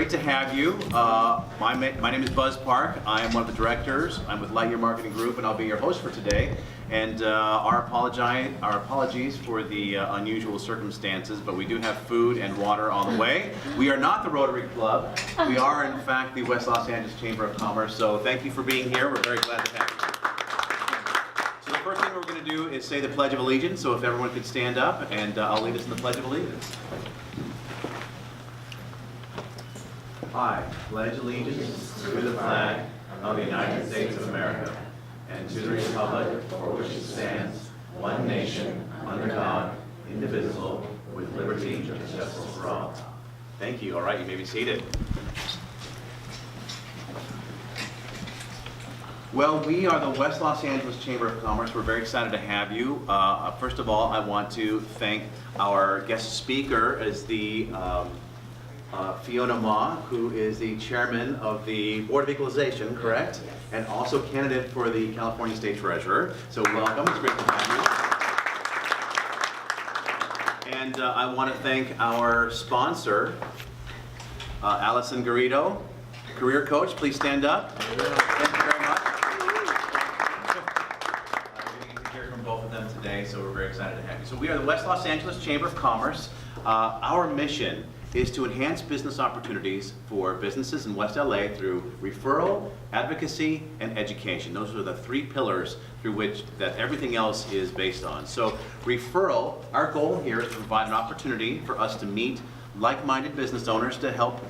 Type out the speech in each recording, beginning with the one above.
great to have you. My name is Buzz Park. I am one of the directors. I'm with Lightyear Marketing Group, and I'll be your host for today. And our apologies for the unusual circumstances, but we do have food and water on the way. We are not the Rotary Club. We are, in fact, the West Los Angeles Chamber of Commerce. So thank you for being here. We're very glad to have you. So the first thing we're going to do is say the Pledge of Allegiance. So if everyone could stand up, and I'll lead us in the Pledge of Allegiance. I pledge allegiance to the flag of the United States of America and to the republic for which it stands, one nation, under God, indivisible, with liberty and justice for all. Thank you. All right, you may be seated. Well, we are the West Los Angeles Chamber of Commerce. We're very excited to have you. First of all, I want to thank our guest speaker as the Fiona Ma, who is the chairman of the Board of Equalization, correct? Yes. And also candidate for the California State Treasurer. So welcome, it's great to have you. And I want to thank our sponsor, Allison Garrido, career coach. Please stand up. Thank you very much. We're going to hear from both of them today, so we're very excited to have you. So we are the West Los Angeles Chamber of Commerce. Our mission is to enhance business opportunities for businesses in West LA through referral, advocacy, and education. Those are the three pillars through which that everything else is based on. So referral, our goal here is to provide an opportunity for us to meet like-minded business owners to help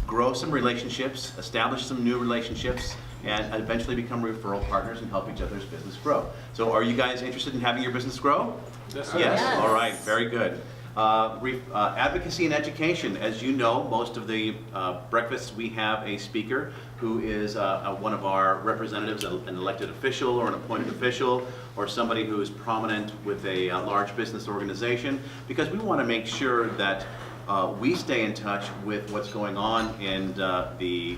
grow some relationships, establish some new relationships, and eventually become referral partners and help each other's business grow. So are you guys interested in having your business grow? Yes. Yes? All right, very good. Advocacy and education. As you know, most of the breakfasts we have a speaker who is one of our representatives, an elected official or an appointed official, or somebody who is prominent with a large business organization, because we want to make sure that we stay in touch with what's going on in the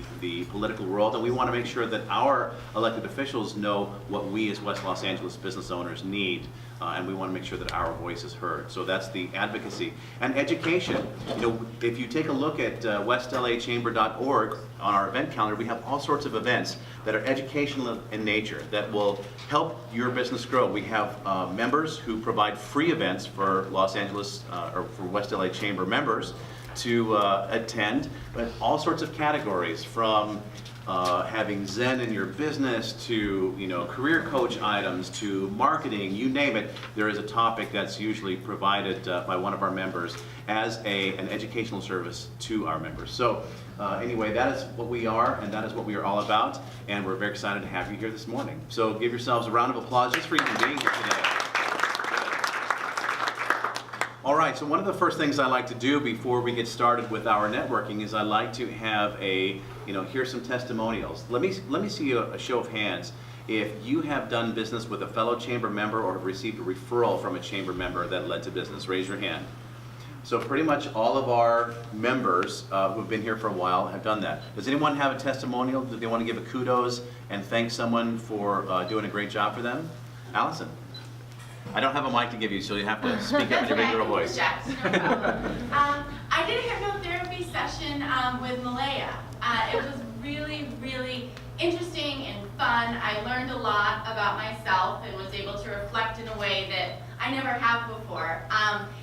political world, and we want to make sure that our elected officials know what we as West Los Angeles business owners need. And we want to make sure that our voice is heard. So that's the advocacy. And education. You know, if you take a look at westlachamber.org on our event calendar, we have all sorts of events that are educational in nature that will help your business grow. We have members who provide free events for Los Angeles or for West LA Chamber members to attend, but all sorts of categories, from having Zen in your business to, you know, career coach items to marketing, you name it. There is a topic that's usually provided by one of our members as an educational service to our members. So anyway, that is what we are, and that is what we are all about, and we're very excited to have you here this morning. So give yourselves a round of applause just for even being here today. All right, so one of the first things I like to do before we get started with our networking is I like to have here's some testimonials. Let me see a show of hands if you have done business with a fellow chamber member or have received a referral from a chamber member that led to business. Raise your hand. So pretty much all of our members who have been here for a while have done that. Does anyone have a testimonial? Do they want to give a kudos and thank someone for doing a great job for them? Allison. I don't have a mic to give you, so you have to speak up in your big girl voice. No problem. I did a hypnotherapy session with Malaya. It was really, really interesting and fun. I learned a lot about myself and was able to reflect in a way that I never have before.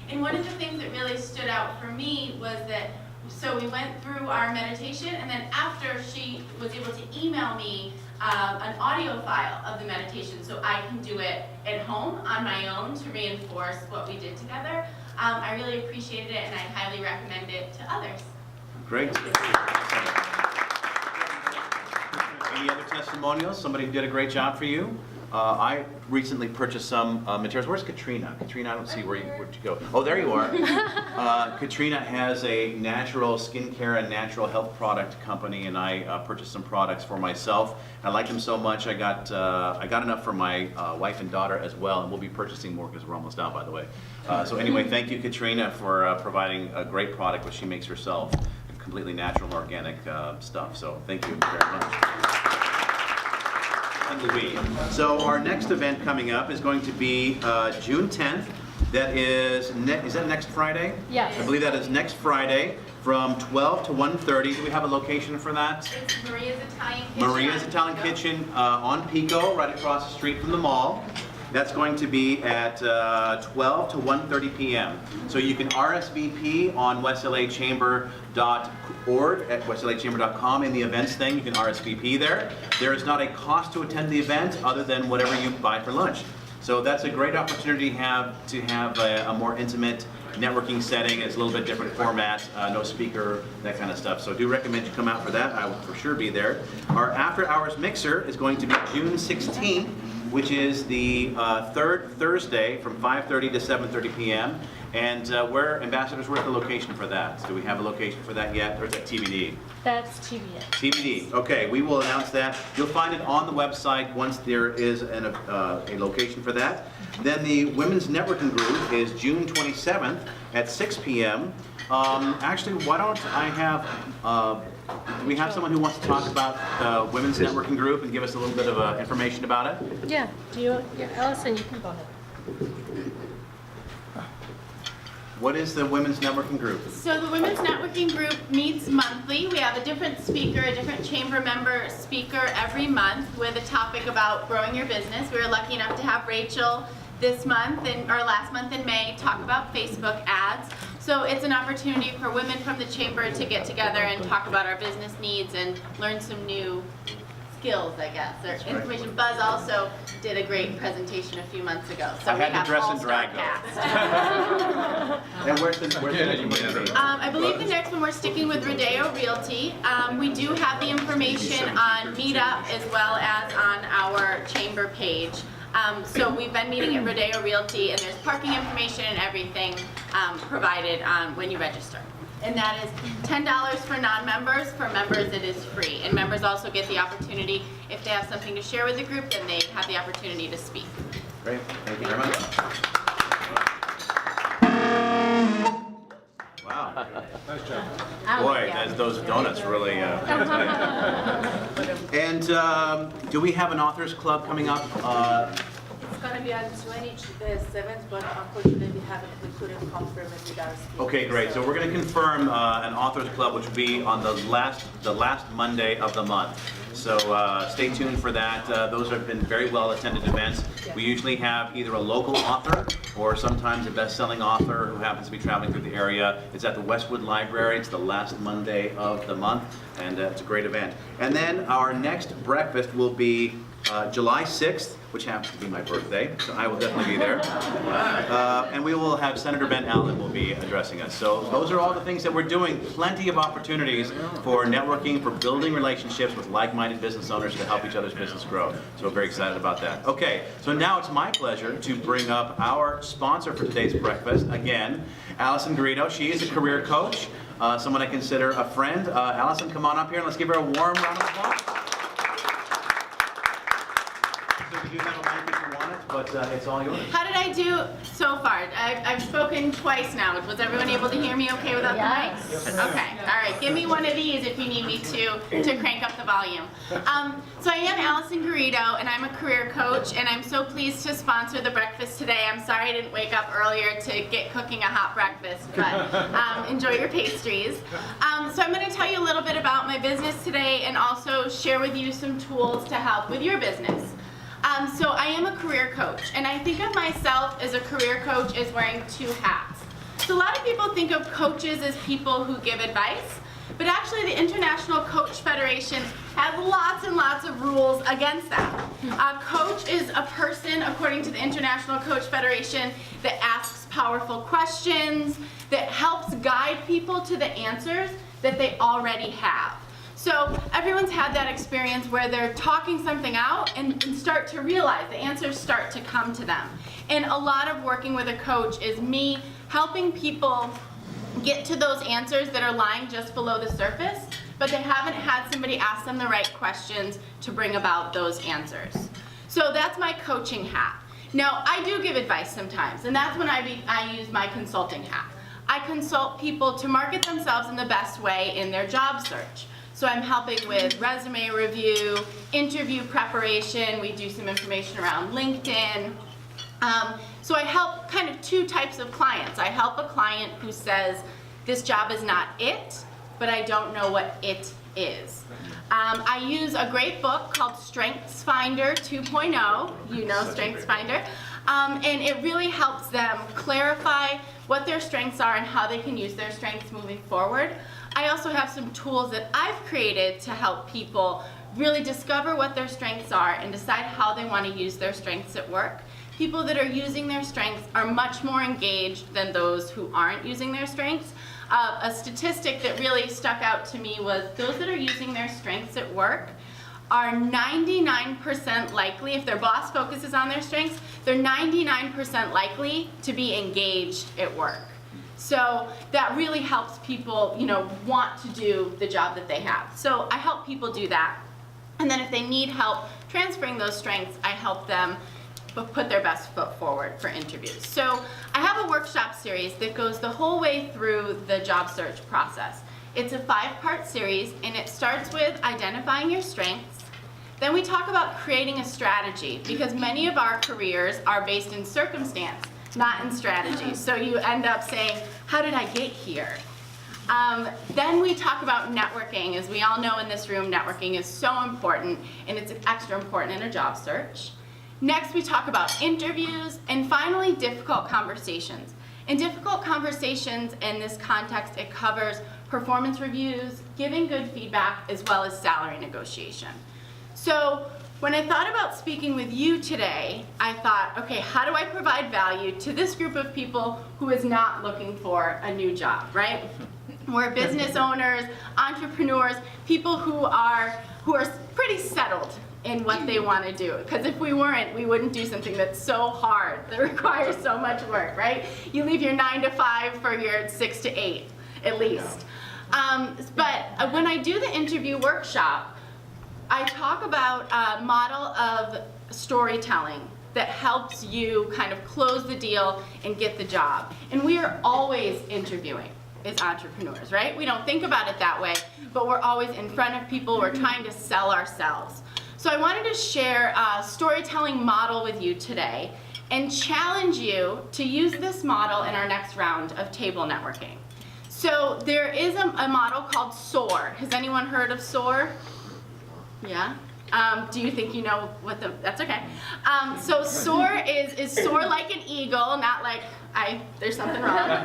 And one of the things that really stood out for me was that, so we went through our meditation, and then after, she was able to email me an audio file of the meditation so I can do it at home on my own to reinforce what we did together. I really appreciated it, and I highly recommend it to others. Great. Any other testimonials? Somebody who did a great job for you? I recently purchased some materials. Where's Katrina? Katrina, I don't see where'd you go. Oh, there you are. Katrina has a natural skincare and natural health product company, and I purchased some products for myself. I like them so much, I got enough for my wife and daughter as well, and we'll be purchasing more because we're almost out, by the way. So anyway, thank you, Katrina, for providing a great product which she makes herself, completely natural and organic stuff. So thank you very much. So our next event coming up is going to be June 10th That is that next Friday? Yes. I believe that is next Friday from 12 to 1:30. Do we have a location for that? It's Maria's Italian Kitchen. Maria's Italian Kitchen on Pico, right across the street from the mall. That's going to be at 12 to 1:30 p.m. So you can RSVP on westlachamber.org at westlachamber.com in the events thing. You can RSVP there. There is not a cost to attend the event other than whatever you buy for lunch. So that's a great opportunity to have a more intimate networking setting. It's a little bit different format, no speaker, that kind of stuff. So I do recommend you come out for that. I will for sure be there. Our after hours mixer is going to be June 16th, which is the third Thursday from 5:30 to 7:30 p.m. And Ambassadors, where's the location for that? Do we have a location for that yet, or is that TBD? That's TBD. TBD. Okay, we will announce that. You'll find it on the website once there is a location for that. Then the Women's Networking Group is June 27th at 6 p.m. Actually, why don't I have, do we have someone who wants to talk about the Women's Networking Group and give us a little bit of information about it? Yeah. Allison, you can go ahead. What is the Women's Networking Group? So the Women's Networking Group meets monthly. We have a different speaker, a different chamber member speaker every month with a topic about growing your business. We were lucky enough to have Rachel this month or last month in May talk about Facebook ads. So it's an opportunity for women from the chamber to get together and talk about our business needs and learn some new skills, I guess, or information. Buzz also did a great presentation a few months ago. So I had we have to dress in all-star drag, cast. And where's the next one going to be? I believe the next one we're sticking with Rodeo Realty. We do have the information on Meetup as well as on our chamber page. So we've been meeting at Rodeo Realty, and there's parking information and everything provided when you register. And that is $10 for non-members. For members, it is free. And members also get the opportunity, if they have something to share with the group, then they have the opportunity to speak. Great, thank you very much. Wow. Nice job. Boy, those donuts really. And do we have an authors club coming up? It's gonna be on the 27th, but unfortunately we couldn't confirm it with our speakers. Okay, great. So we're going to confirm an authors club, which will be on the last Monday of the month. So stay tuned for that. Those have been very well attended events. We usually have either a local author or sometimes a best-selling author who happens to be traveling through the area. It's at the Westwood Library. It's the last Monday of the month, and it's a great event. And then our next breakfast will be July 6th, which happens to be my birthday, so I will definitely be there. And we will have Senator Ben Allen will be addressing us. So those are all the things that we're doing. Plenty of opportunities for networking, for building relationships with like-minded business owners to help each other's business grow. So we're very excited about that. Okay, so now it's my pleasure to bring up our sponsor for today's breakfast. Again, Allison Garrido. She is a career coach, someone I consider a friend. Allison, come on up here and let's give her a warm round of applause. You do have a mic if you want it, but it's all yours. How did I do so far? I've spoken twice now. Was everyone able to hear me okay without the mics? Okay, all right. Give me one of these if you need me to crank up the volume. So I am Allison Garrido, and I'm a career coach, and I'm so pleased to sponsor the breakfast today. I'm sorry I didn't wake up earlier to get cooking a hot breakfast, but enjoy your pastries. So I'm going to tell you a little bit about my business today and also share with you some tools to help with your business. So I am a career coach, and I think of myself as a career coach as wearing two hats. So a lot of people think of coaches as people who give advice, but actually the International Coach Federation has lots and lots of rules against that. A coach is a person, according to the International Coach Federation, that asks powerful questions, that helps guide people to the answers that they already have. So everyone's had that experience where they're talking something out and start to realize the answers start to come to them. And a lot of working with a coach is me helping people get to those answers that are lying just below the surface, but they haven't had somebody ask them the right questions to bring about those answers. So that's my coaching hat. Now, I do give advice sometimes, and that's when I use my consulting hat. I consult people to market themselves in the best way in their job search. So I'm helping with resume review, interview preparation. We do some information around LinkedIn. So I help kind of two types of clients. I help a client who says, this job is not it, but I don't know what it is. I use a great book called Strengths Finder 2.0. You know Strengths Finder. And it really helps them clarify what their strengths are and how they can use their strengths moving forward. I also have some tools that I've created to help people really discover what their strengths are and decide how they want to use their strengths at work. People that are using their strengths are much more engaged than those who aren't using their strengths. A statistic that really stuck out to me was those that are using their strengths at work are 99% likely, if their boss focuses on their strengths, they're 99% likely to be engaged at work. So that really helps people, want to do the job that they have. So I help people do that. And then if they need help transferring those strengths, I help them put their best foot forward for interviews. So I have a workshop series that goes the whole way through the job search process. It's a 5-part series, and it starts with identifying your strengths. Then we talk about creating a strategy, because many of our careers are based in circumstance, not in strategy. So you end up saying, how did I get here? Then we talk about networking. As we all know in this room, networking is so important, and it's extra important in a job search. Next, we talk about interviews, and finally, difficult conversations. In difficult conversations in this context, it covers performance reviews, giving good feedback, as well as salary negotiation. So when I thought about speaking with you today, I thought, okay, how do I provide value to this group of people who is not looking for a new job, right? We're business owners, entrepreneurs, people who are pretty settled in what they want to do. Because if we weren't, we wouldn't do something that's so hard, that requires so much work, right? You leave your 9 to 5 for your 6 to 8, at least. But when I do the interview workshop, I talk about a model of storytelling that helps you kind of close the deal and get the job. And we are always interviewing as entrepreneurs, right? We don't think about it that way, but we're always in front of people. We're trying to sell ourselves. So I wanted to share a storytelling model with you today and challenge you to use this model in our next round of table networking. So there is a model called SOAR. Has anyone heard of SOAR? Yeah? Do you think you know what that's okay. So SOAR is soar like an eagle, not like there's something wrong.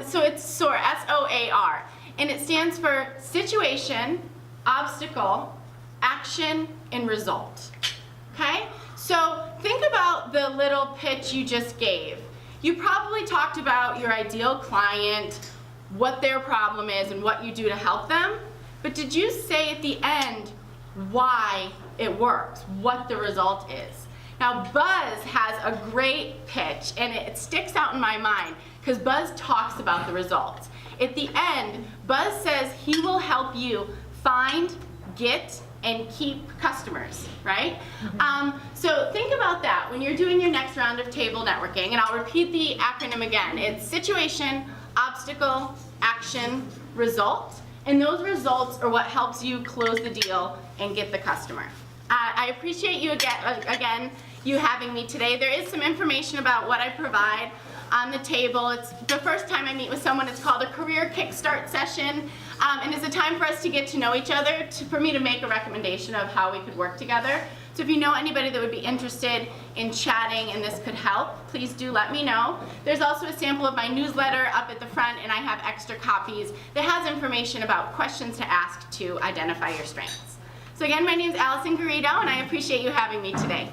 So it's SOAR, S-O-A-R. And it stands for situation, obstacle, action, and result. Okay? So think about the little pitch you just gave. You probably talked about your ideal client, what their problem is, and what you do to help them. But did you say at the end why it works, what the result is? Now Buzz has a great pitch, and it sticks out in my mind because Buzz talks about the results. At the end, Buzz says he will help you find, get, and keep customers, right? So think about that when you're doing your next round of table networking, and I'll repeat the acronym again. It's situation, obstacle, action, result. And those results are what helps you close the deal and get the customer. I appreciate you again, you having me today. There is some information about what I provide on the table. It's the first time I meet with someone. It's called a career kickstart session. And it's a time for us to get to know each other, for me to make a recommendation of how we could work together. So if you know anybody that would be interested in chatting and this could help, please do let me know. There's also a sample of my newsletter up at the front, and I have extra copies that has information about questions to ask to identify your strengths. So again, my name is Allison Garrido, and I appreciate you having me today.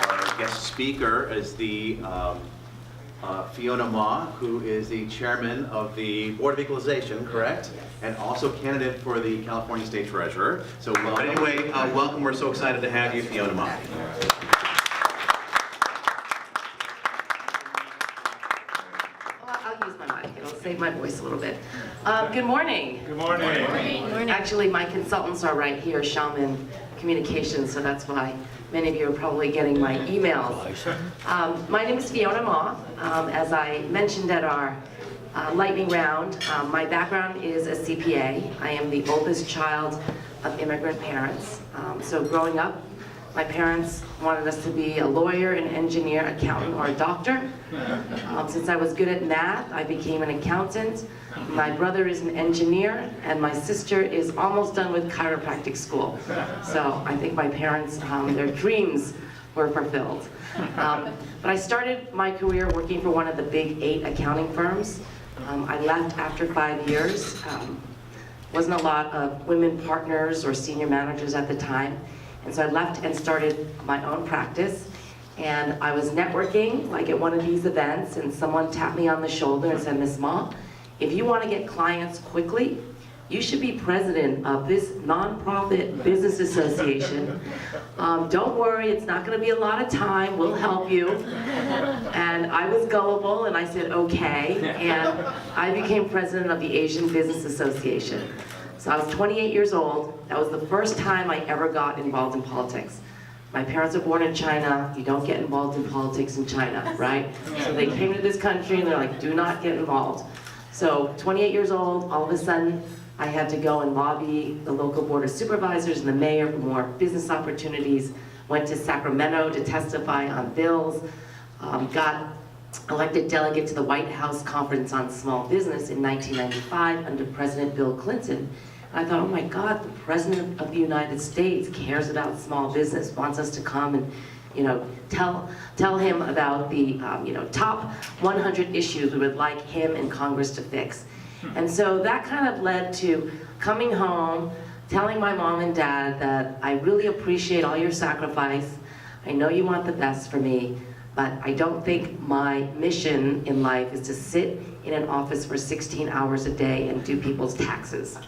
Our guest speaker is the Fiona Ma, who is the chairman of the Board of Equalization, correct? And also candidate for the California State Treasurer. So anyway, welcome. We're so excited to have you, Fiona Ma. Well, I'll use my mic. It'll save my voice a little bit. Good morning. Good morning. Good morning. Actually, my consultants are right here, Shaman Communications, so that's why many of you are probably getting my emails. My name is Fiona Ma. As I mentioned at our lightning round, my background is a CPA. I am the oldest child of immigrant parents. So growing up, My parents wanted us to be a lawyer, an engineer, accountant, or a doctor. Since I was good at math, I became an accountant. My brother is an engineer, and my sister is almost done with chiropractic school. So I think my parents, their dreams were fulfilled. But I started my career working for one of the big 8 accounting firms. I left after 5 years. Wasn't a lot of women partners or senior managers at the time. And so I left and started my own practice. And I was networking, like at one of these events, and someone tapped me on the shoulder and said, "Miss Ma, if you want to get clients quickly, you should be president of this nonprofit business association. Don't worry, it's not going to be a lot of time, we'll help you." And I was gullible, and I said, okay, and I became president of the Asian Business Association. So I was 28 years old. That was the first time I ever got involved in politics. My parents were born in China. You don't get involved in politics in China, right? So they came to this country, and they're like, do not get involved. So 28 years old, all of a sudden, I had to go and lobby the local board of supervisors and the mayor for more business opportunities. Went to Sacramento to testify on bills. Got elected delegate to the White House Conference on Small Business in 1995 under President Bill Clinton. And I thought, oh my God, the President of the United States cares about small business, wants us to come and tell him about the top 100 issues we would like him and Congress to fix. And so that kind of led to coming home, telling my mom and dad that I really appreciate all your sacrifice. I know you want the best for me, but I don't think my mission in life is to sit in an office for 16 hours a day and do people's taxes.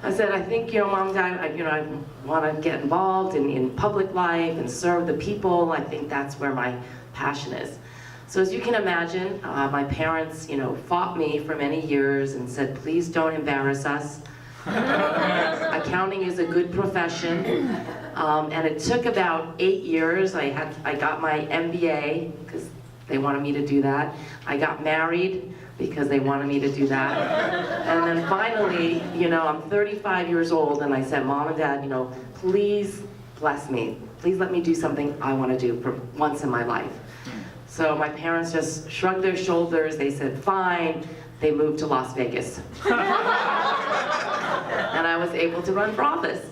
I said, I think, Mom and Dad, I want to get involved in public life and serve the people. I think that's where my passion is. So as you can imagine, my parents, fought me for many years and said, please don't embarrass us. Accounting is a good profession. And it took about 8 years. I got my MBA because they wanted me to do that. I got married because they wanted me to do that. And then finally, I'm 35 years old, and I said, Mom and Dad, please bless me. Please let me do something I want to do for once in my life. So my parents just shrugged their shoulders. They said, fine. They moved to Las Vegas. And I was able to run for office.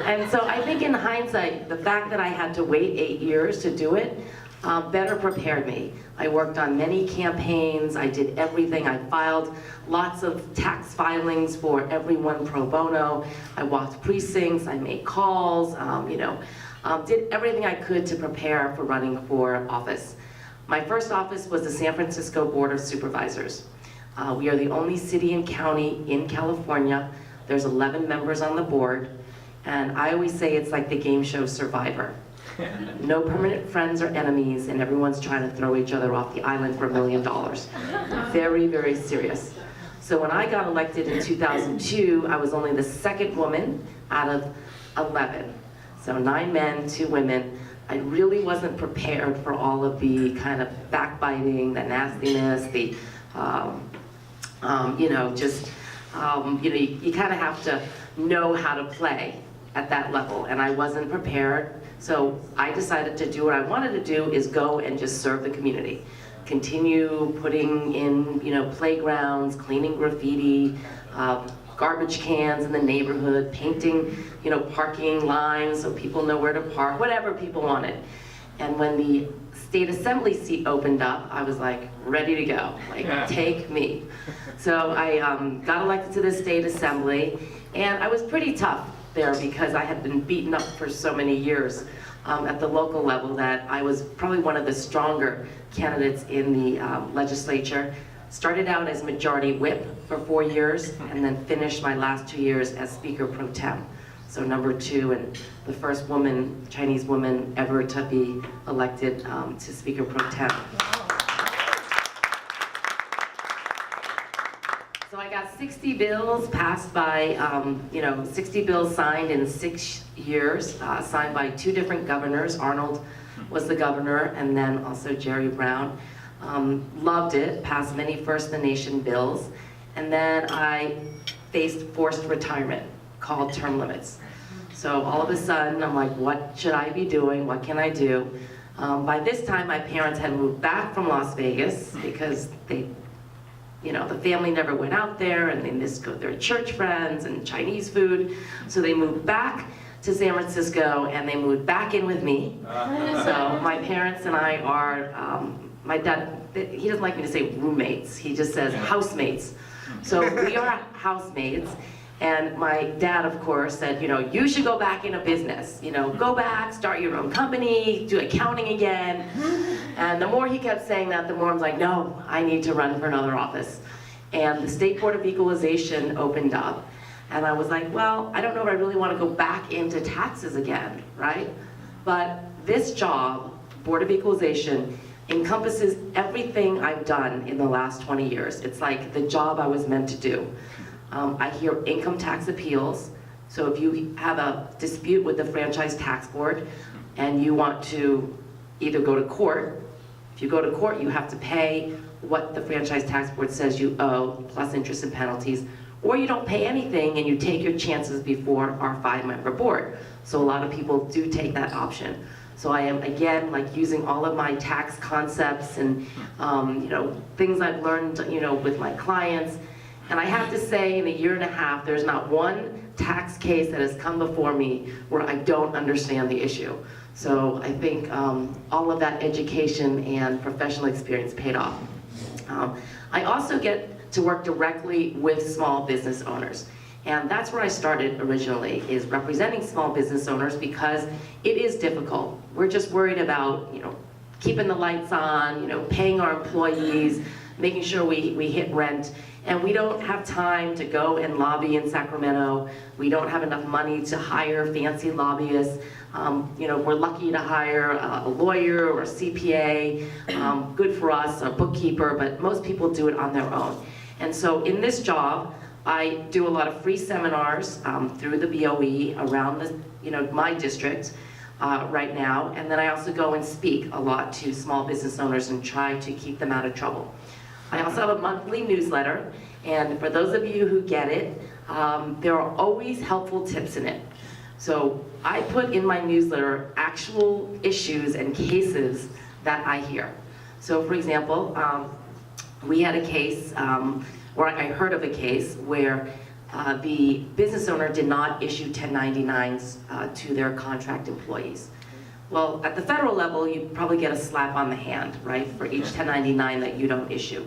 And so I think in hindsight, the fact that I had to wait 8 years to do it better prepared me. I worked on many campaigns. I did everything. I filed lots of tax filings for everyone pro bono. I walked precincts. I made calls, did everything I could to prepare for running for office. My first office was the San Francisco Board of Supervisors. We are the only city and county in California. There's 11 members on the board, and I always say it's like the game show Survivor. No permanent friends or enemies, and everyone's trying to throw each other off the island for $1 million. Very, very serious. So when I got elected in 2002, I was only the second woman out of 11. So 9 men, 2 women. I really wasn't prepared for all of the kind of backbiting, the nastiness, the you kind of have to know how to play at that level, and I wasn't prepared. So I decided to do what I wanted to do, is go and just serve the community. Continue putting in, playgrounds, cleaning graffiti, garbage cans in the neighborhood, painting, parking lines so people know where to park, whatever people wanted. And when the state assembly seat opened up, I was like, ready to go, take me. So I got elected to the state assembly, and I was pretty tough there because I had been beaten up for so many years at the local level that I was probably one of the stronger candidates in the legislature. Started out as majority whip for 4 years, and then finished my last 2 years as Speaker Pro Tem. So number 2, and the first woman, Chinese woman ever to be elected to Speaker Pro Tem. So I got 60 bills passed by, 60 bills signed in 6 years, signed by 2 different governors. Arnold was the governor, and then also Jerry Brown. Loved it, passed many First in the Nation bills, and then I faced forced retirement, called term limits. So all of a sudden, I'm like, what should I be doing? What can I do? By this time, my parents had moved back from Las Vegas because they, the family never went out there and they missed their church friends and Chinese food. So they moved back to San Francisco and they moved back in with me. So my parents and I are, my dad, he doesn't like me to say roommates, he just says housemates. So we are housemates. And my dad, of course, said, you should go back into business. Go back, start your own company, do accounting again. And the more he kept saying that, the more I'm like, no, I need to run for another office. And the State Board of Equalization opened up. And I was like, well, I don't know if I really want to go back into taxes again, right? But this job, Board of Equalization, encompasses everything I've done in the last 20 years. It's like the job I was meant to do. I hear income tax appeals. So if you have a dispute with the Franchise Tax Board and you want to either go to court, if you go to court, you have to pay what the Franchise Tax Board says you owe, plus interest and penalties, or you don't pay anything and you take your chances before our 5-member board. So a lot of people do take that option. So I am, again, like using all of my tax concepts and things I've learned with my clients. And I have to say, in a year and a half, there's not one tax case that has come before me where I don't understand the issue. So I think all of that education and professional experience paid off. I also get to work directly with small business owners. And that's where I started originally, is representing small business owners because it is difficult. We're just worried about, keeping the lights on, paying our employees, making sure we hit rent. And we don't have time to go and lobby in Sacramento. We don't have enough money to hire fancy lobbyists. We're lucky to hire a lawyer or a CPA, good for us, a bookkeeper, but most people do it on their own. And so in this job, I do a lot of free seminars through the BOE around my district right now. And then I also go and speak a lot to small business owners and try to keep them out of trouble. I also have a monthly newsletter, and for those of you who get it, there are always helpful tips in it. So I put in my newsletter actual issues and cases that I hear. So for example, we had a case, or I heard of a case where the business owner did not issue 1099s to their contract employees. Well, at the federal level, you probably get a slap on the hand, right, for each 1099 that you don't issue.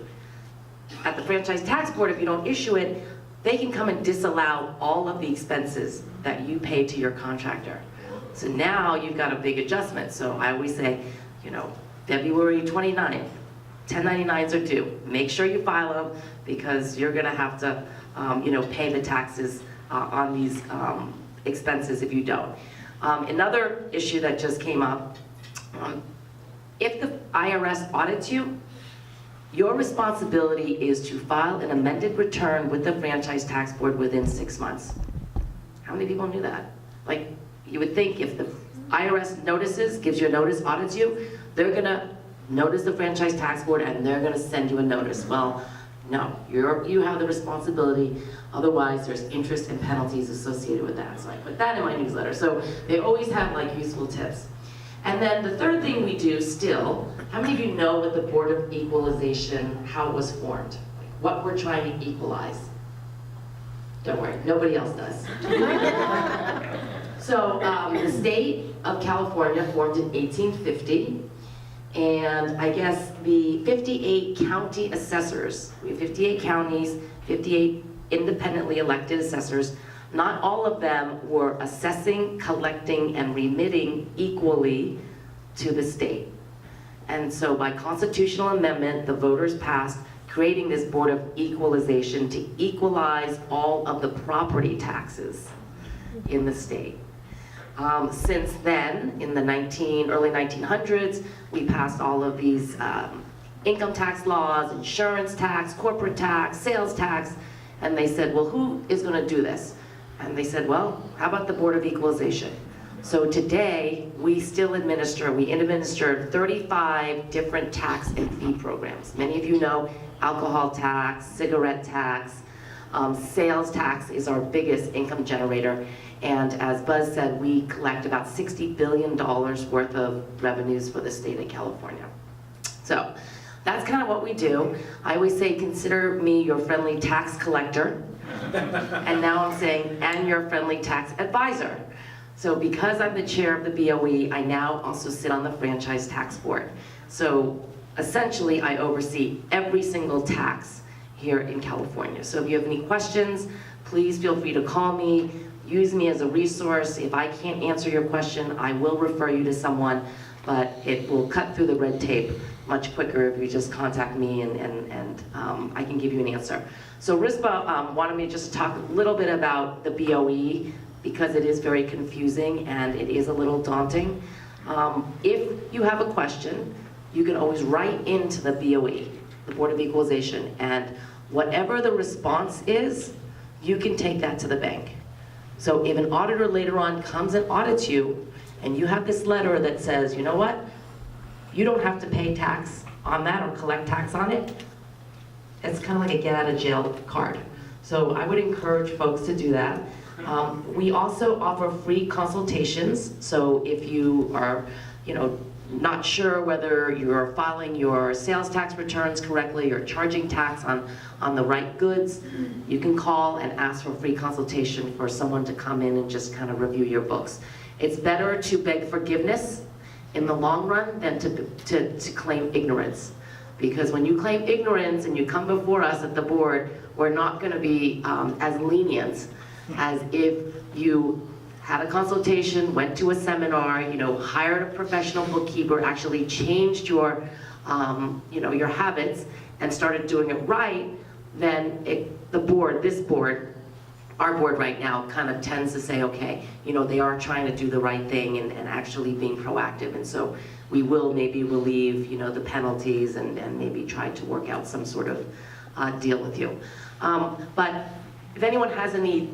At the Franchise Tax Board, if you don't issue it, they can come and disallow all of the expenses that you pay to your contractor. So now you've got a big adjustment. So I always say, February 29th, 1099s are due. Make sure you file them because you're gonna have to, pay the taxes on these expenses if you don't. Another issue that just came up, if the IRS audits you, your responsibility is to file an amended return with the Franchise Tax Board within 6 months. How many people knew that? Like, you would think if the IRS gives you a notice, audits you, they're gonna notice the Franchise Tax Board and they're gonna send you a notice. Well, no, you have the responsibility, otherwise there's interest and penalties associated with that. So I put that in my newsletter. So they always have useful tips. And then the third thing we do still, how many of you know what the Board of Equalization, how it was formed? What we're trying to equalize? Don't worry, nobody else does. So the state of California formed in 1850. And I guess the 58 county assessors, we have 58 counties, 58 independently elected assessors, not all of them were assessing, collecting, and remitting equally to the state. And so by constitutional amendment, the voters passed creating this Board of Equalization to equalize all of the property taxes in the state. Since then, in the early 1900s, we passed all of these income tax laws, insurance tax, corporate tax, sales tax, and they said, well, who is going to do this? And they said, well, how about the Board of Equalization? So today, we administer 35 different tax and fee programs. Many of you know alcohol tax, cigarette tax, sales tax is our biggest income generator. And as Buzz said, we collect about $60 billion worth of revenues for the state of California. So that's kind of what we do. I always say, consider me your friendly tax collector. And now I'm saying, and your friendly tax advisor. So because I'm the chair of the BOE, I now also sit on the Franchise Tax Board. So essentially, I oversee every single tax here in California. So if you have any questions, please feel free to call me, use me as a resource. If I can't answer your question, I will refer you to someone, but it will cut through the red tape much quicker if you just contact me and I can give you an answer. So RISPA wanted me just to talk a little bit about the BOE because it is very confusing and it is a little daunting. If you have a question, you can always write into the BOE, the Board of Equalization, and whatever the response is, you can take that to the bank. So if an auditor later on comes and audits you, and you have this letter that says, you know what, you don't have to pay tax on that or collect tax on it, it's kind of like a get out of jail card. So I would encourage folks to do that. We also offer free consultations. So if you are, not sure whether you're filing your sales tax returns correctly or charging tax on the right goods, you can call and ask for a free consultation for someone to come in and just kind of review your books. It's better to beg forgiveness in the long run than to claim ignorance. Because when you claim ignorance and you come before us at the board, we're not going to be as lenient as if you had a consultation, went to a seminar, hired a professional bookkeeper, actually changed your, your habits and started doing it right. Then this board, our board right now kind of tends to say, okay, they are trying to do the right thing and actually being proactive. And so we will maybe relieve, the penalties and maybe try to work out some sort of deal with you. But if anyone has any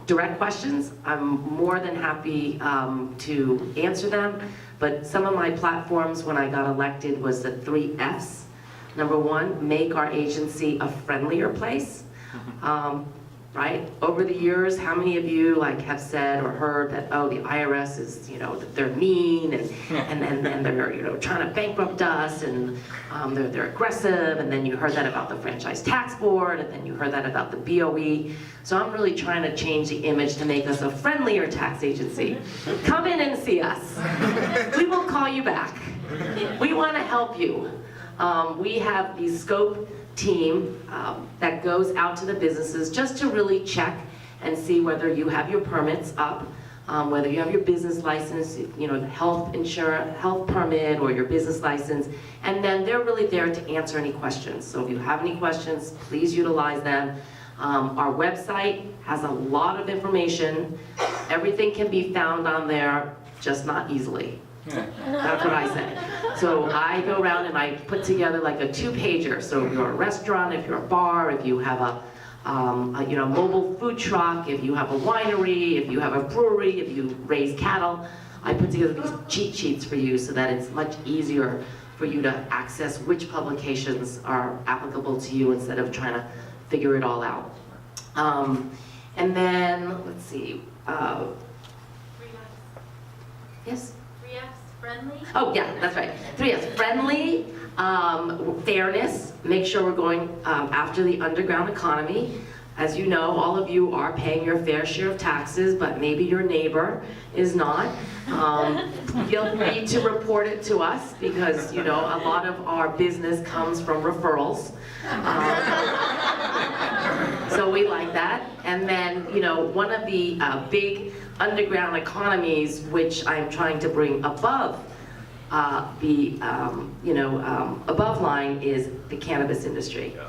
direct questions, I'm more than happy to answer them. But some of my platforms when I got elected was the 3 Fs. Number 1, make our agency a friendlier place. Right? Over the years, how many of you have said or heard that, oh, the IRS is, that they're mean and they're trying to bankrupt us and they're aggressive, and then you heard that about the Franchise Tax Board, and then you heard that about the BOE. So I'm really trying to change the image to make us a friendlier tax agency. Come in and see us. We will call you back. We want to help you. We have the scope team that goes out to the businesses just to really check and see whether you have your permits up, whether you have your business license, health insurance, health permit, or your business license, and then they're really there to answer any questions. So if you have any questions, please utilize them. Our website has a lot of information. Everything can be found on there, just not easily. That's what I say. So I go around and I put together like a 2-pager. So if you're a restaurant, if you're a bar, if you have a mobile food truck, if you have a winery, if you have a brewery, if you raise cattle, I put together these cheat sheets for you so that it's much easier for you to access which publications are applicable to you instead of trying to figure it all out. And then, let's see. Yes? 3Fs, friendly. Oh, yeah, that's right. 3Fs, friendly, fairness, make sure we're going after the underground economy. As you know, all of you are paying your fair share of taxes, but maybe your neighbor is not. Feel free to report it to us because, a lot of our business comes from referrals. So we like that. And then, one of the big underground economies, which I'm trying to bring above above line, is the cannabis industry. Yeah.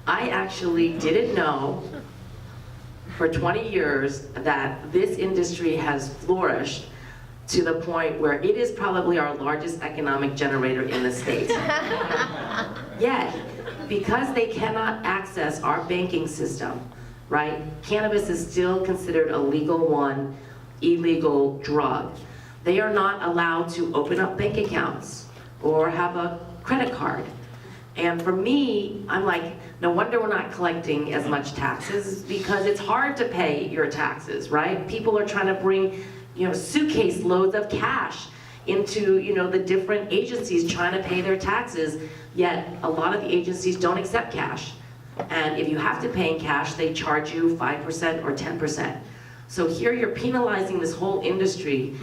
I actually didn't know for 20 years that this industry has flourished to the point where it is probably our largest economic generator in the state. Yet, because they cannot access our banking system, right? Cannabis is still considered a legal one, illegal drug. They are not allowed to open up bank accounts or have a credit card. And for me, I'm like, no wonder we're not collecting as much taxes, because it's hard to pay your taxes, right? People are trying to bring, suitcase loads of cash into, the different agencies trying to pay their taxes, yet a lot of the agencies don't accept cash. And if you have to pay in cash, they charge you 5% or 10%. So here you're penalizing this whole industry,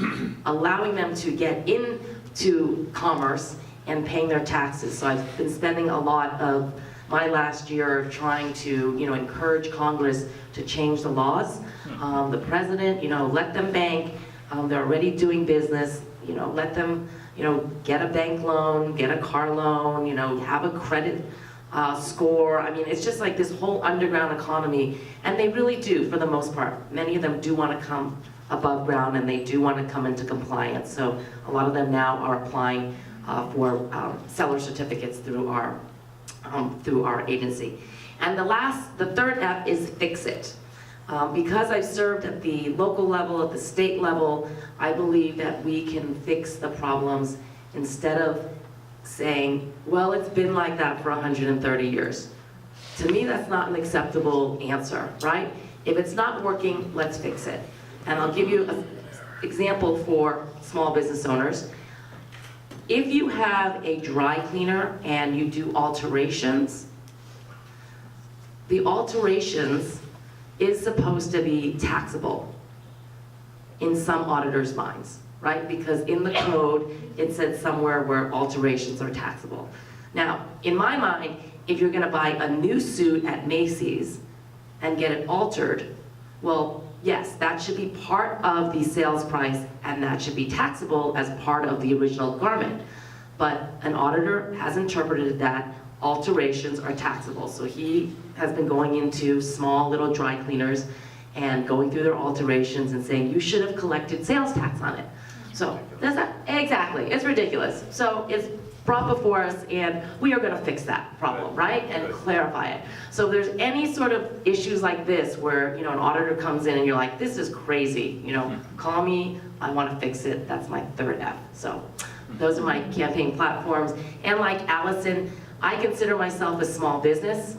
allowing them to get into commerce and paying their taxes. So I've been spending a lot of my last year trying to, encourage Congress to change the laws. The president, let them bank. They're already doing business. Let them, get a bank loan, get a car loan, have a credit score. I mean, it's just like this whole underground economy, and they really do, for the most part. Many of them do want to come above ground, and they do want to come into compliance. So a lot of them now are applying for seller certificates through our agency. And the third F is fix it. Because I've served at the local level, at the state level, I believe that we can fix the problems instead of saying, well, it's been like that for 130 years. To me, that's not an acceptable answer, right? If it's not working, let's fix it. And I'll give you an example for small business owners. If you have a dry cleaner and you do alterations, the alterations is supposed to be taxable in some auditors' minds, right? Because in the code, it said somewhere where alterations are taxable. Now, in my mind, if you're gonna buy a new suit at Macy's and get it altered, well, yes, that should be part of the sales price, and that should be taxable as part of the original garment. But an auditor has interpreted that alterations are taxable. So he has been going into small little dry cleaners and going through their alterations and saying, you should have collected sales tax on it. So that's not, exactly, it's ridiculous. So it's brought before us, and we are gonna fix that problem, right? And clarify it. So if there's any sort of issues like this where, an auditor comes in and you're like, this is crazy, call me, I wanna fix it, that's my third F. So those are my campaign platforms. And like Allison, I consider myself a small business.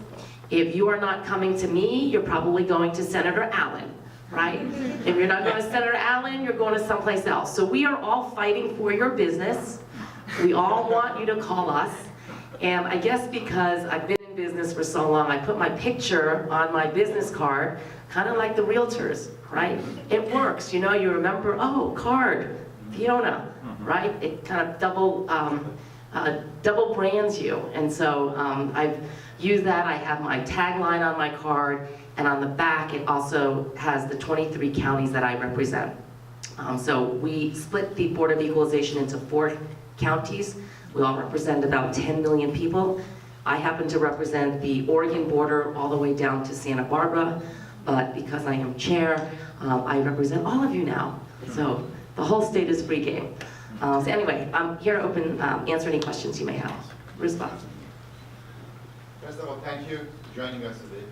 If you are not coming to me, you're probably going to Senator Allen, right? If you're not going to Senator Allen, you're going to someplace else. So we are all fighting for your business. We all want you to call us. And I guess because I've been in business for so long, I put my picture on my business card, kind of like the realtors, right? It works, you remember, oh, card, Fiona, right? It kind of double brands you. And so I've used that. I have my tagline on my card, and on the back it also has the 23 counties that I represent. So we split the Board of Equalization into 4 counties. We all represent about 10 million people. I happen to represent the Oregon border all the way down to Santa Barbara, but because I am chair, I represent all of you now. So the whole state is free game. So anyway, I'm here to answer any questions you may have. Respond. First of all, thank you for joining us today.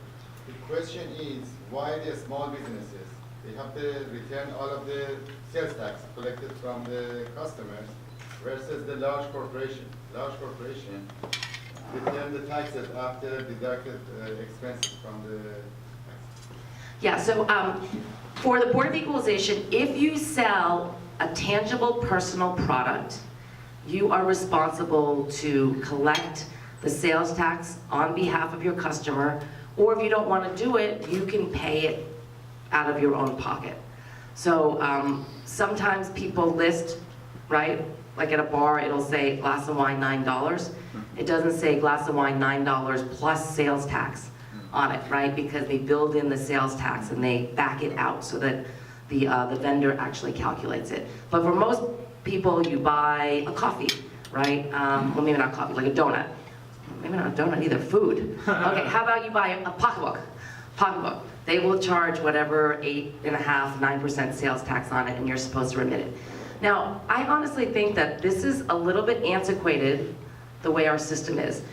The question is, why the small businesses, they have to return all of the sales tax collected from the customers versus the large corporation. Large corporation return the taxes after deducted expenses from the tax. Yeah, so for the Board of Equalization, if you sell a tangible personal product, you are responsible to collect the sales tax on behalf of your customer, or if you don't want to do it, you can pay it out of your own pocket. So sometimes people list, right, like at a bar, it'll say glass of wine, $9. It doesn't say glass of wine, $9 plus sales tax on it, right? Because they build in the sales tax and they back it out so that the vendor actually calculates it. But for most people, you buy a coffee, right? Well, maybe not coffee, like a donut. Maybe not a donut either, food. Okay, how about you buy a pocketbook? Pocketbook. They will charge whatever 8.5%, 9% sales tax on it, and you're supposed to remit it. Now, I honestly think that this is a little bit antiquated, the way our system is.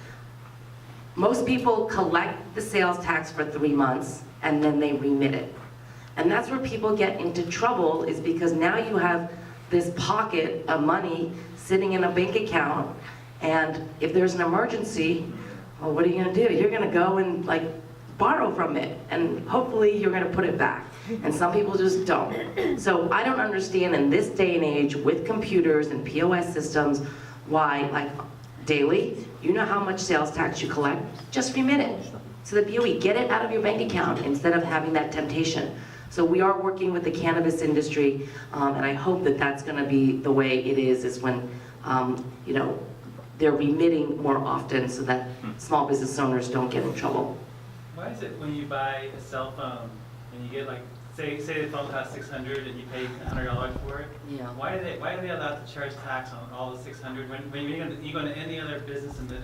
Most people collect the sales tax for 3 months, and then they remit it. And that's where people get into trouble, is because now you have this pocket of money sitting in a bank account, and if there's an emergency, well, what are you gonna do? You're gonna go and like borrow from it, and hopefully you're gonna put it back. And some people just don't. So I don't understand in this day and age with computers and POS systems, why, like daily, you know how much sales tax you collect? Just remit it. So the BOE, get it out of your bank account instead of having that temptation. So we are working with the cannabis industry, and I hope that that's gonna be the way it is when, you know, they're remitting more often so that small business owners don't get in trouble. Why is it when you buy a cell phone and you get like, say the phone costs $600 and you pay $100 for it? Yeah. Why are they allowed to charge tax on all the $600 when you go to any other business in the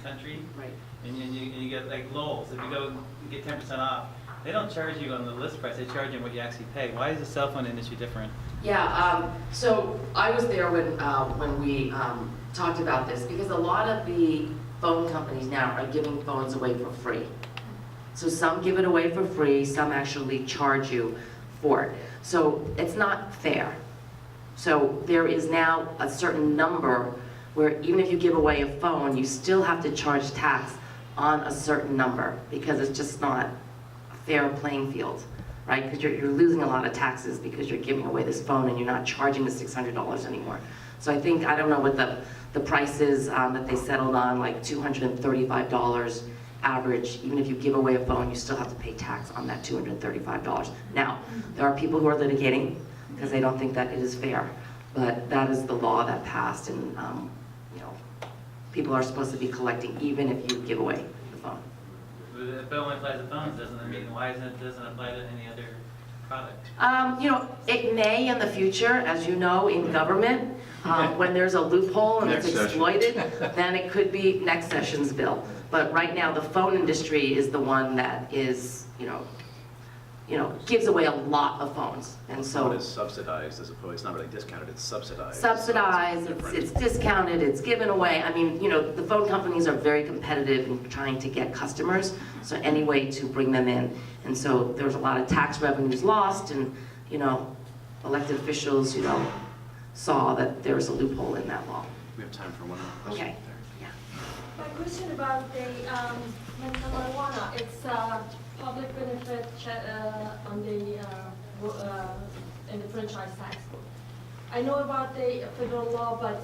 country? Right. And you get like Lowell's, if you go and get 10% off, they don't charge you on the list price, they charge you what you actually pay. Why is the cell phone industry different? Yeah, so I was there when we talked about this, because a lot of the phone companies now are giving phones away for free. So some give it away for free, some actually charge you for it. So it's not fair. So there is now a certain number where even if you give away a phone, you still have to charge tax on a certain number, because it's just not a fair playing field, right? Because you're losing a lot of taxes because you're giving away this phone and you're not charging the $600 anymore. So I think, I don't know what the price is that they settled on, like $235 average. Even if you give away a phone, you still have to pay tax on that $235. Now, there are people who are litigating because they don't think that it is fair, but that is the law that passed, and you know, people are supposed to be collecting even if you give away the phone. But if it only applies to phones, doesn't it mean, why doesn't it apply to any other product? You know, it may in the future, as you know, in government, when there's a loophole and it's Next session. exploited, then it could be next session's bill. But right now, the phone industry is the one that is, you know, gives away a lot of phones, and So it so is subsidized as opposed, it's not really discounted, it's subsidized. subsidized, So it's discounted, it's given away. I mean, you know, the phone companies are very competitive in trying to get customers, so any way to bring them in. And so there's a lot of tax revenues lost, and, you know, elected officials, you know, saw that there was a loophole in that law. We have time for one more question. Okay. Yeah. My question about the medical marijuana, it's public benefit on the in the franchise tax code. I know about the federal law, but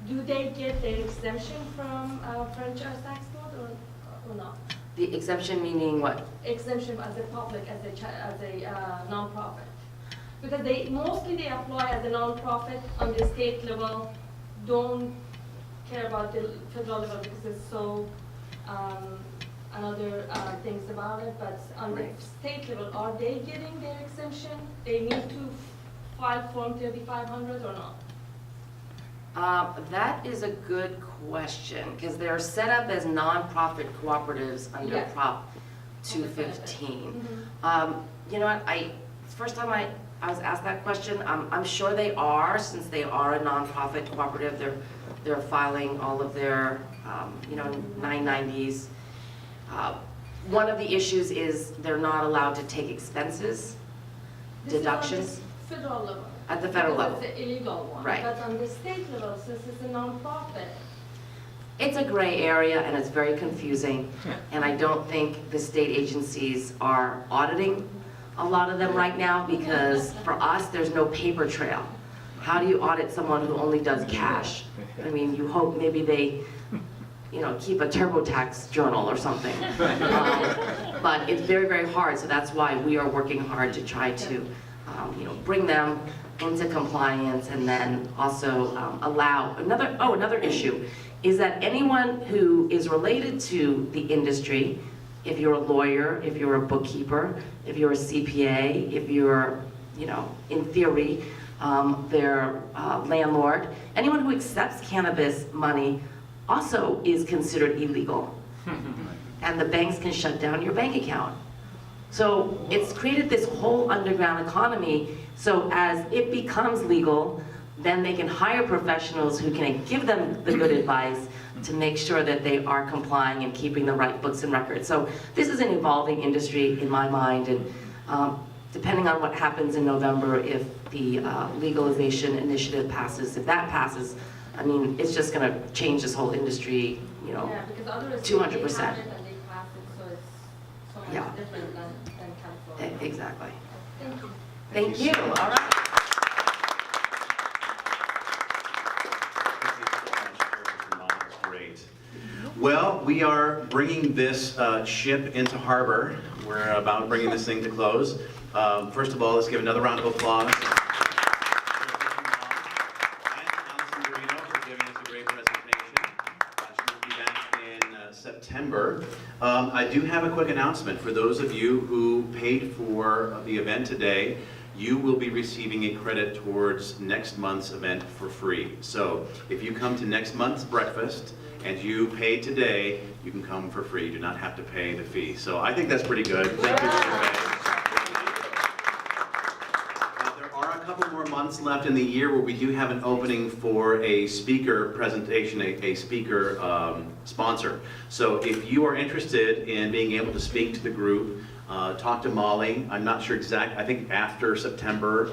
do they get the exemption from franchise tax code or not? The exemption meaning what? Exemption as a public, as a non-profit. Because mostly they apply as a non-profit on the state level, don't care about the federal level because there's so another things about it, but on the state level, are they getting their exemption? They need to file Form 3500 or not? That is a good question, because they're set up as nonprofit cooperatives under Yes. Prop 215. You know what, it's the first time I was asked that question. I'm sure they are, since they are a nonprofit cooperative. They're filing all of their, you know, 990s. One of the issues is they're not allowed to take expenses, deductions. This is on the federal level. At the federal Because level. it's the illegal one. Right. But on the state level, since it's a nonprofit, It's a gray area and it's very confusing, and I don't think the state agencies are auditing a lot of them right now, because for us, there's no paper trail. How do you audit someone who only does cash? I mean, you hope maybe they, you know, keep a TurboTax journal or something. But it's very, very hard, so that's why we are working hard to try to, you know, bring them into compliance, and then also allow another issue is that anyone who is related to the industry, if you're a lawyer, if you're a bookkeeper, if you're a CPA, if you're, you know, in theory, their landlord, anyone who accepts cannabis money also is considered illegal. And the banks can shut down your bank account. So it's created this whole underground economy, so as it becomes legal, then they can hire professionals who can give them the good advice to make sure that they are complying and keeping the right books and records. So this is an evolving industry in my mind, and depending on what happens in November, if the legalization initiative passes, if that passes, I mean, it's just gonna change this whole industry, you know. Yeah, because other states, 200%. they have it and they pass it, so it's so much Yeah. different than California. Exactly. Thank you. Thank you, all right. That's great. Well, we are bringing this ship into harbor. We're about bringing this thing to close. First of all, let's give another round of applause. And Allison Marino for giving us a great presentation. She will be back in September. I do have a quick announcement. For those of you who paid for the event today, you will be receiving a credit towards next month's event for free. So if you come to next month's breakfast and you pay today, you can come for free. You do not have to pay the fee. So I think that's pretty good. Thank you for paying. There are a couple more months left in the year where we do have an opening for a speaker presentation, a speaker sponsor. So if you are interested in being able to speak to the group, talk to Molly. I'm not sure exact, I think after September,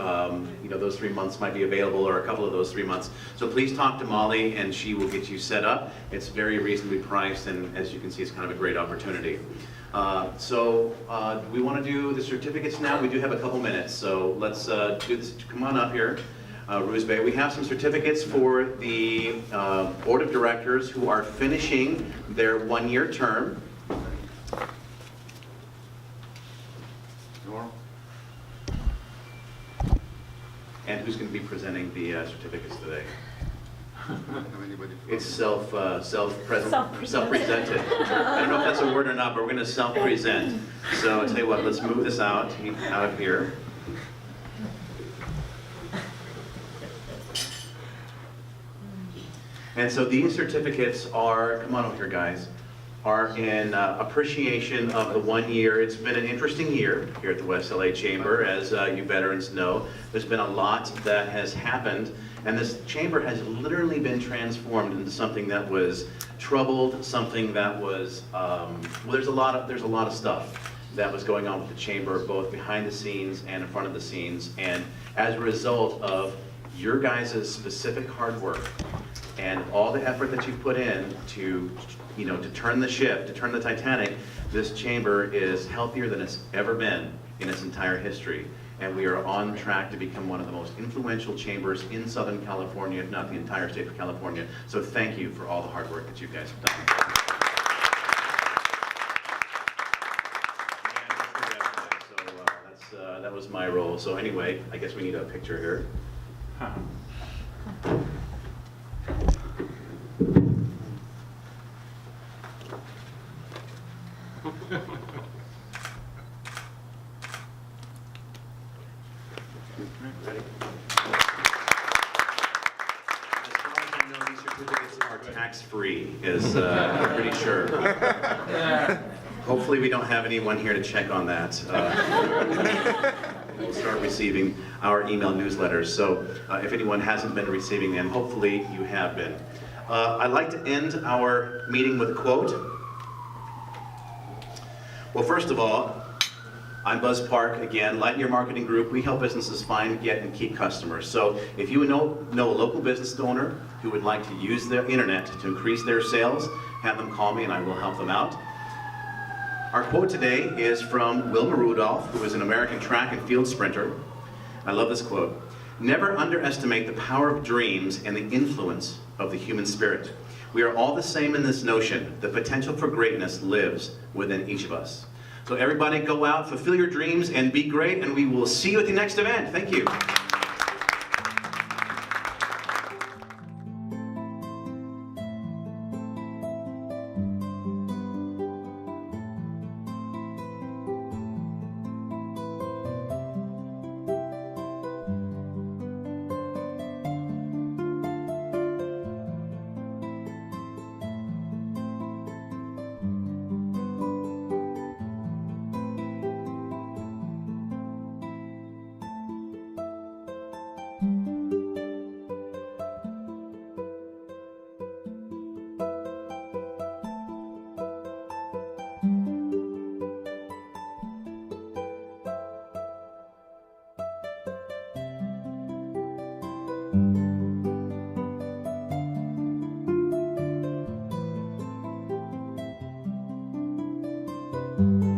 you know, those 3 months might be available, or a couple of those 3 months. So please talk to Molly and she will get you set up. It's very reasonably priced, and as you can see, it's kind of a great opportunity. Do we want to do the certificates now? We do have a couple minutes, so let's do this. Come on up here, Ruse Bay. We have some certificates for the Board of Directors who are finishing their one-year term. And who's going to be presenting the certificates today? It's self-presented. I don't know if that's a word or not, but we're going to self-present. So I'll tell you what, let's move this out of here. And so these certificates are, come on over here, guys, are in appreciation of the 1 year. It's been an interesting year here at the West LA Chamber, as you veterans know. There's been a lot that has happened, and this chamber has literally been transformed into something that was troubled, something that was, well, there's a lot of stuff that was going on with the chamber, both behind the scenes and in front of the scenes. And as a result of your guys' specific hard work and all the effort that you've put in to, you know, to turn the ship, to turn the Titanic, this chamber is healthier than it's ever been in its entire history. And we are on track to become one of the most influential chambers in Southern California, if not the entire state of California. So thank you for all the hard work that you guys have done. So that was my role. So anyway, I guess we need a picture here. Ready? As far as I know, these certificates are tax-free, I'm pretty sure. Hopefully we don't have anyone here to check on that. We'll start receiving our email newsletters. So if anyone hasn't been receiving them, hopefully you have been. I'd like to end our meeting with a quote. Well, first of all, I'm Buzz Park, again, Lightyear Marketing Group. We help businesses find, get, and keep customers. So if you know a local business owner who would like to use the internet to increase their sales, have them call me and I will help them out. Our quote today is from Wilma Rudolph, who is an American track and field sprinter. I love this quote. Never underestimate the power of dreams and the influence of the human spirit. We are all the same in this notion. The potential for greatness lives within each of us. So everybody go out, fulfill your dreams, and be great, and we will see you at the next event. Thank you. you.